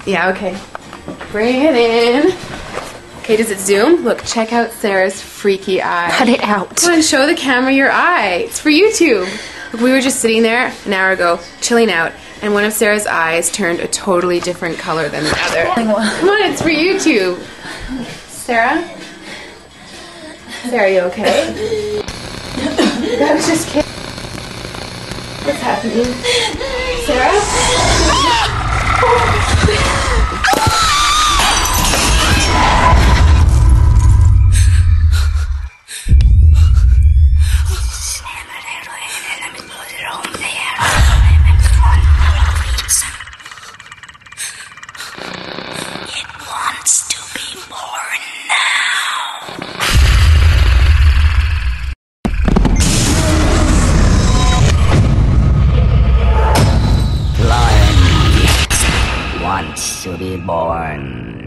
Yeah, okay. Bring it in. Okay, does it zoom? Look, check out Sarah's freaky eye. Cut it out. Come on, show the camera your eye. It's for YouTube. Look, we were just sitting there an hour ago, chilling out, and one of Sarah's eyes turned a totally different color than the other. Come on, it's for YouTube. Sarah? Sarah, are you okay? I was just kidding. What's happening? Sarah? It wants to be born now. Lion wants to be born.